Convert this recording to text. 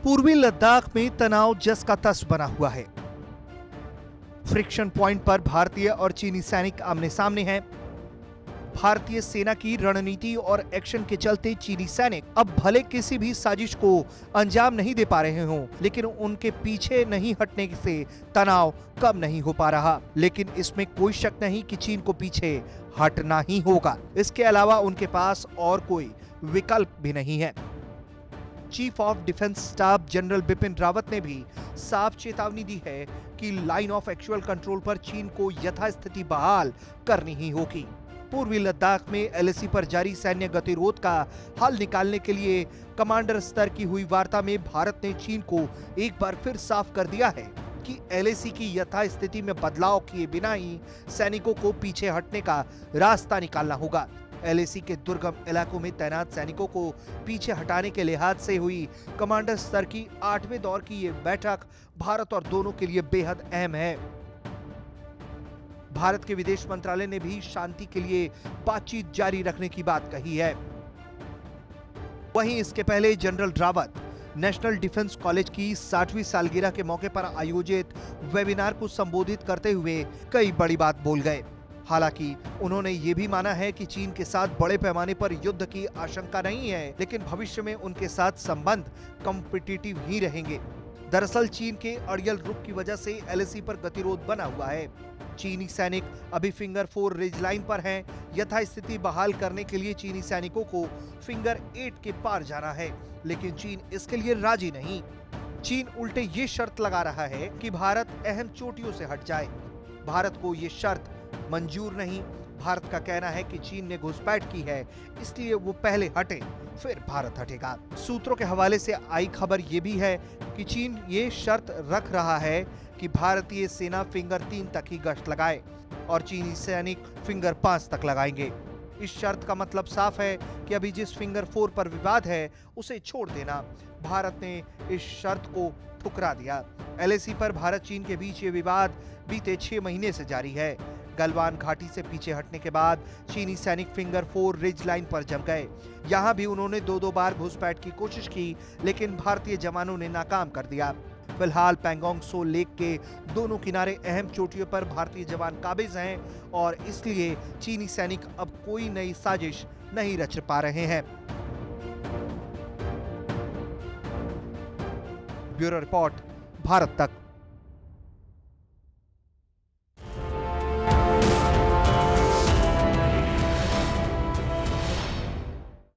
पूर्वी लद्दाख में तनाव जस का तस बना हुआ है। फ्रिक्शन पॉइंट पर भारतीय और चीनी सैनिक आमने सामने हैं। भारतीय सेना की रणनीति और एक्शन के चलते चीनी सैनिक अब भले किसी भी साजिश को अंजाम नहीं दे पा रहे हों, लेकिन उनके पीछे नहीं हटने से तनाव कम नहीं हो पा रहा। लेकिन इसमें कोई शक नहीं कि चीन को पीछे हटना ही होगा। इसके अलावा उनके पास और कोई विकल्प भी नहीं है। Chief of defence staff general Bipin Rawat ने भी साफ चेतावनी दी है कि लाइन ऑफ एक्चुअल कंट्रोल पर चीन को यथास्थिति बहाल करनी ही होगी। पूर्वी लद्दाख में एलएसी पर जारी सैन्य गतिरोध का हल निकालने के लिए कमांडर स्तर की हुई वार्ता में भारत ने चीन को एक बार फिर साफ कर दिया है कि एलएसी की यथास्थिति में बदलाव किए बिना ही सैनिकों को पीछे हटने का रास्ता निकालना होगा। एलएसी के दुर्गम इलाकों में तैनात सैनिकों को पीछे हटाने के लिहाज से हुई कमांडर स्तर की 8वें दौर की ये बैठक भारत और दोनों के लिए बेहद अहम है। भारत के विदेश मंत्रालय ने भी शांति के लिए बातचीत जारी रखने की बात कही है। वहीं इसके पहले general Rawat national defence college की 60वीं सालगिरह के मौके पर आयोजित वेबिनार को संबोधित करते हुए कई बड़ी बात बोल गए। हालांकि उन्होंने ये भी माना है कि चीन के साथ बड़े पैमाने पर युद्ध की आशंका नहीं है, लेकिन भविष्य में उनके साथ संबंध कॉम्पिटिटिव ही रहेंगे। दरअसल चीन के अड़ियल रुख की वजह से एलएसी पर गतिरोध बना हुआ है। चीनी सैनिक अभी फिंगर 4 रिज लाइन पर हैं। यथास्थिति बहाल करने के लिए चीनी सैनिकों को फिंगर 8 के पार जाना है, लेकिन चीन इसके लिए राजी नहीं। चीन उल्टे ये शर्त लगा रहा है कि भारत अहम चोटियों से हट जाए। भारत को ये शर्त मंजूर नहीं। भारत का कहना है कि चीन ने घुसपैठ की है, इसलिए वो पहले हटे, फिर भारत हटेगा। सूत्रों के हवाले से आई खबर ये भी है कि चीन ये शर्त रख रहा है कि भारतीय सेना फिंगर 3 तक ही गश्त लगाए और चीनी सैनिक फिंगर 5 तक लगाएंगे। इस शर्त का मतलब साफ है कि अभी जिस फिंगर 4 पर विवाद है उसे छोड़ देना। भारत ने इस शर्त को ठुकरा दिया। एलएसी पर भारत चीन के बीच ये विवाद बीते 6 महीने से जारी है। गलवान घाटी से पीछे हटने के बाद चीनी सैनिक फिंगर 4 रिज लाइन पर जम गए। यहां भी उन्होंने 2-2 बार घुसपैठ की कोशिश की, लेकिन भारतीय जवानों ने नाकाम कर दिया। फिलहाल पैंगोंग सो लेक के दोनों किनारे अहम चोटियों पर भारतीय जवान काबिज हैं और इसलिए चीनी सैनिक अब कोई नई साजिश नहीं रच पा रहे हैं। ब्यूरो रिपोर्ट, भारत तक।